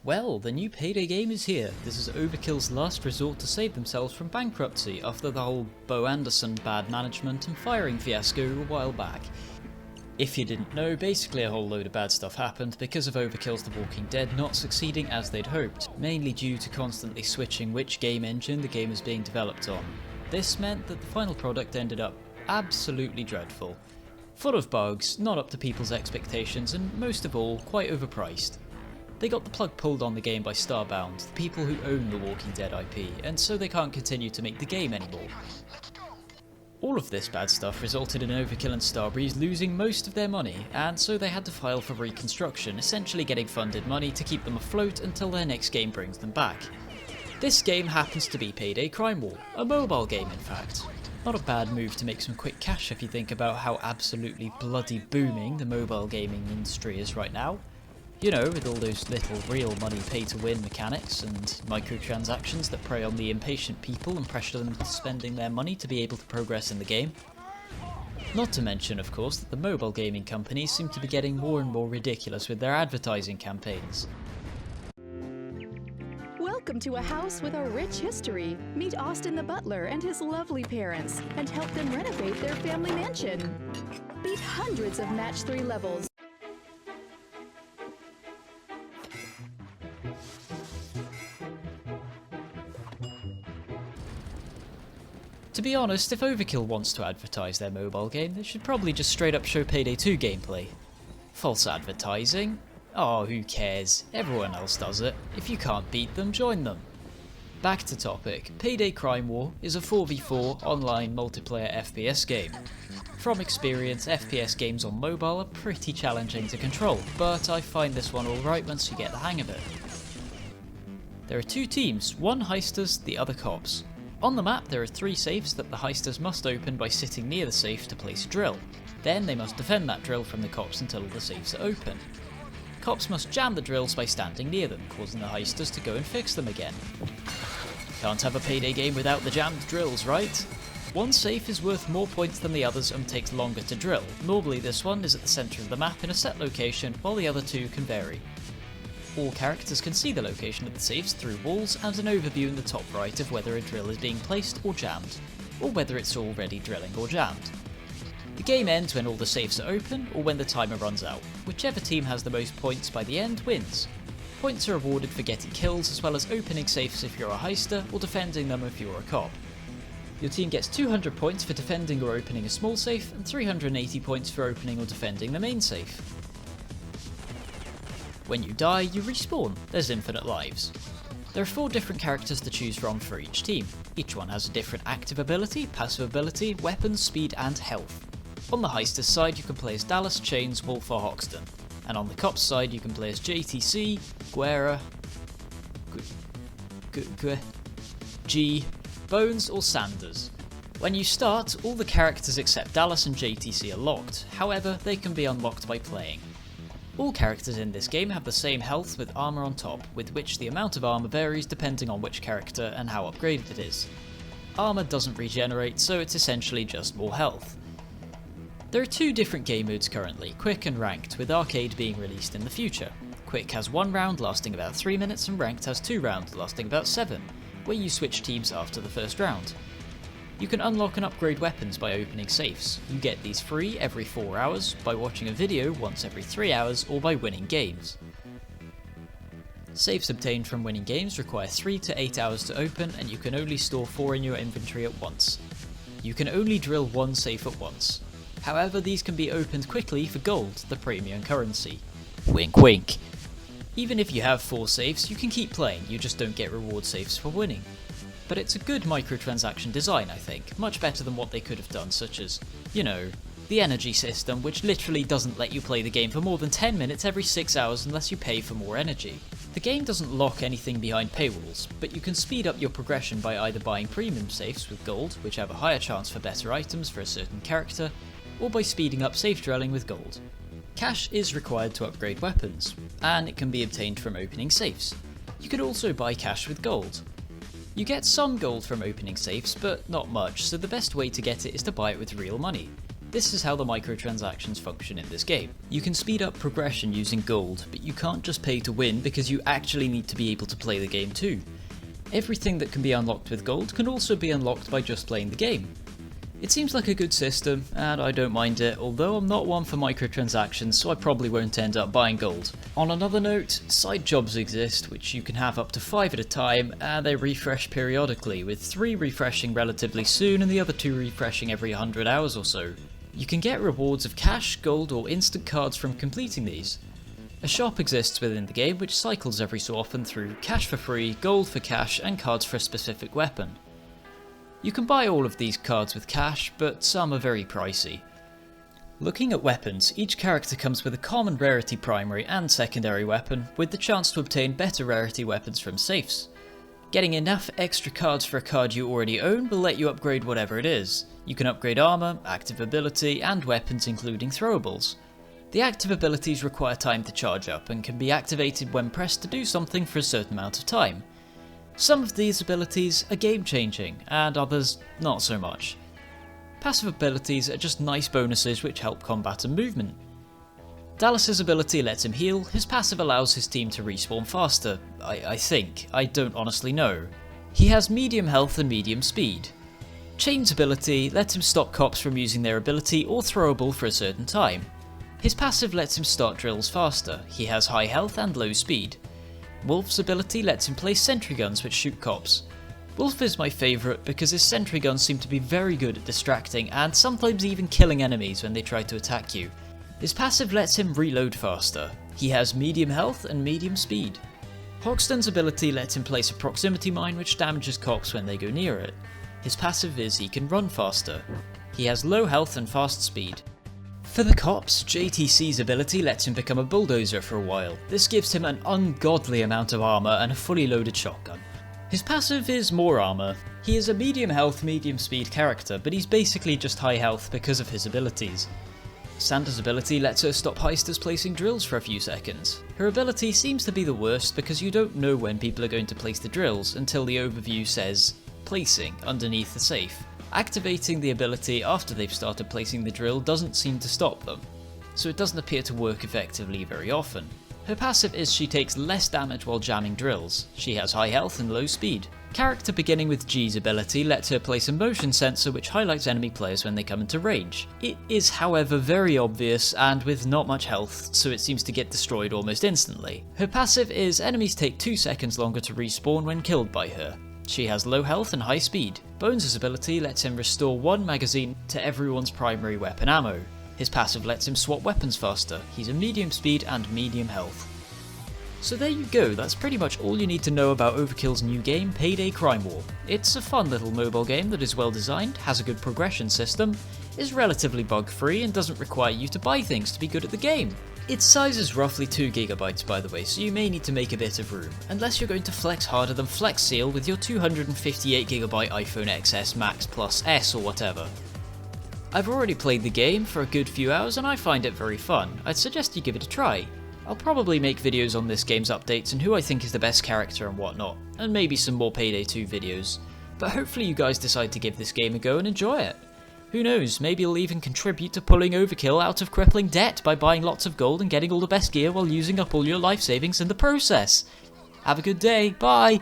Well, the new Payday game is here. This is Overkill's last resort to save themselves from bankruptcy after the whole Bo Anderson bad management and firing fiasco a while back. If you didn't know, basically a whole load of bad stuff happened because of Overkill's The Walking Dead not succeeding as they'd hoped, mainly due to constantly switching which game engine the game is being developed on. This meant that the final product ended up absolutely dreadful. Full of bugs, not up to people's expectations, and most of all, quite overpriced. They got the plug pulled on the game by Starbound, the people who own the Walking Dead IP, and so they can't continue to make the game anymore. All of this bad stuff resulted in Overkill and Starbreeze losing most of their money, and so they had to file for reconstruction, essentially getting funded money to keep them afloat until their next game brings them back. This game happens to be Payday Crime War, a mobile game in fact. Not a bad move to make some quick cash if you think about how absolutely bloody booming the mobile gaming industry is right now. You know, with all those little real money pay-to-win mechanics and microtransactions that prey on the impatient people and pressure them into spending their money to be able to progress in the game. Not to mention, of course, that the mobile gaming companies seem to be getting more and more ridiculous with their advertising campaigns. Welcome to a house with a rich history. Meet Austin the butler and his lovely parents, and help them renovate their family mansion. Beat hundreds of match 3 levels. To be honest, if Overkill wants to advertise their mobile game, they should probably just straight up show Payday 2 gameplay. False advertising? Oh, who cares? Everyone else does it. If you can't beat them, join them. Back to topic, Payday Crime War is a 4v4 online multiplayer FPS game. From experience, FPS games on mobile are pretty challenging to control, but I find this one alright once you get the hang of it. There are 2 teams, one heisters, the other cops. On the map there are 3 safes that the heisters must open by sitting near the safe to place a drill. Then they must defend that drill from the cops until all the safes are open. Cops must jam the drills by standing near them, causing the heisters to go and fix them again. Can't have a Payday game without the jammed drills, right? One safe is worth more points than the others and takes longer to drill. Normally this one is at the centre of the map in a set location, while the other 2 can vary. All characters can see the location of the safes through walls and an overview in the top right of whether a drill is being placed or jammed, or whether it's already drilling or jammed. The game ends when all the safes are open or when the timer runs out. Whichever team has the most points by the end wins. Points are awarded for getting kills as well as opening safes if you're a heister or defending them if you're a cop. Your team gets 200 points for defending or opening a small safe and 380 points for opening or defending the main safe. When you die, you respawn. There's infinite lives. There are 4 different characters to choose from for each team. Each one has a different active ability, passive ability, weapons, speed and health. On the heisters side you can play as Dallas, Chains, Wolf or Hoxton. And on the cops side you can play as JTC, Guerra, G, Bones or Sanders. When you start, all the characters except Dallas and JTC are locked, however they can be unlocked by playing. All characters in this game have the same health with armour on top, with which the amount of armour varies depending on which character and how upgraded it is. Armour doesn't regenerate, so it's essentially just more health. There are 2 different game modes currently, Quick and Ranked, with Arcade being released in the future. Quick has 1 round lasting about 3 minutes and Ranked has 2 rounds lasting about 7, where you switch teams after the first round. You can unlock and upgrade weapons by opening safes. You get these free every 4 hours, by watching a video once every 3 hours, or by winning games. Safes obtained from winning games require 3 to 8 hours to open, and you can only store 4 in your inventory at once. You can only drill 1 safe at once. However, these can be opened quickly for gold, the premium currency. Wink wink. Even if you have 4 safes, you can keep playing, you just don't get reward safes for winning. But it's a good microtransaction design, I think, much better than what they could have done, such as, you know, the energy system, which literally doesn't let you play the game for more than 10 minutes every 6 hours unless you pay for more energy. The game doesn't lock anything behind paywalls, but you can speed up your progression by either buying premium safes with gold, which have a higher chance for better items for a certain character, or by speeding up safe drilling with gold. Cash is required to upgrade weapons, and it can be obtained from opening safes. You can also buy cash with gold. You get some gold from opening safes, but not much, so the best way to get it is to buy it with real money. This is how the microtransactions function in this game. You can speed up progression using gold, but you can't just pay to win because you actually need to be able to play the game too. Everything that can be unlocked with gold can also be unlocked by just playing the game. It seems like a good system, and I don't mind it, although I'm not one for microtransactions, so I probably won't end up buying gold. On another note, side jobs exist, which you can have up to 5 at a time, and they refresh periodically, with 3 refreshing relatively soon and the other 2 refreshing every 100 hours or so. You can get rewards of cash, gold, or instant cards from completing these. A shop exists within the game which cycles every so often through cash for free, gold for cash, and cards for a specific weapon. You can buy all of these cards with cash, but some are very pricey. Looking at weapons, each character comes with a common rarity primary and secondary weapon, with the chance to obtain better rarity weapons from safes. Getting enough extra cards for a card you already own will let you upgrade whatever it is. You can upgrade armor, active ability, and weapons including throwables. The active abilities require time to charge up and can be activated when pressed to do something for a certain amount of time. Some of these abilities are game changing, and others not so much. Passive abilities are just nice bonuses which help combat and movement. Dallas's ability lets him heal, his passive allows his team to respawn faster, I think, I don't honestly know. He has medium health and medium speed. Chain's ability lets him stop cops from using their ability or throwable for a certain time. His passive lets him start drills faster, he has high health and low speed. Wolf's ability lets him place sentry guns which shoot cops. Wolf is my favourite because his sentry guns seem to be very good at distracting and sometimes even killing enemies when they try to attack you. His passive lets him reload faster. He has medium health and medium speed. Hoxton's ability lets him place a proximity mine which damages cops when they go near it. His passive is he can run faster. He has low health and fast speed. For the cops, JTC's ability lets him become a bulldozer for a while. This gives him an ungodly amount of armor and a fully loaded shotgun. His passive is more armor. He is a medium health, medium speed character, but he's basically just high health because of his abilities. Sandra's ability lets her stop heisters placing drills for a few seconds. Her ability seems to be the worst because you don't know when people are going to place the drills until the overview says placing underneath the safe. Activating the ability after they've started placing the drill doesn't seem to stop them, so it doesn't appear to work effectively very often. Her passive is she takes less damage while jamming drills. She has high health and low speed. Character beginning with G's ability lets her place a motion sensor which highlights enemy players when they come into range. It is however very obvious and with not much health, so it seems to get destroyed almost instantly. Her passive is enemies take 2 seconds longer to respawn when killed by her. She has low health and high speed. Bones' ability lets him restore 1 magazine to everyone's primary weapon ammo. His passive lets him swap weapons faster. He's a medium speed and medium health. So there you go, that's pretty much all you need to know about Overkill's new game, Payday Crime War. It's a fun little mobile game that is well designed, has a good progression system, is relatively bug free and doesn't require you to buy things to be good at the game. Its size is roughly 2 GB by the way, so you may need to make a bit of room, unless you're going to flex harder than Flex Seal with your 258 GB iPhone XS Max Plus S or whatever. I've already played the game for a good few hours and I find it very fun. I'd suggest you give it a try. I'll probably make videos on this game's updates and who I think is the best character and whatnot, and maybe some more Payday 2 videos, but hopefully you guys decide to give this game a go and enjoy it. Who knows, maybe you'll even contribute to pulling Overkill out of crippling debt by buying lots of gold and getting all the best gear while using up all your life savings in the process. Have a good day, bye!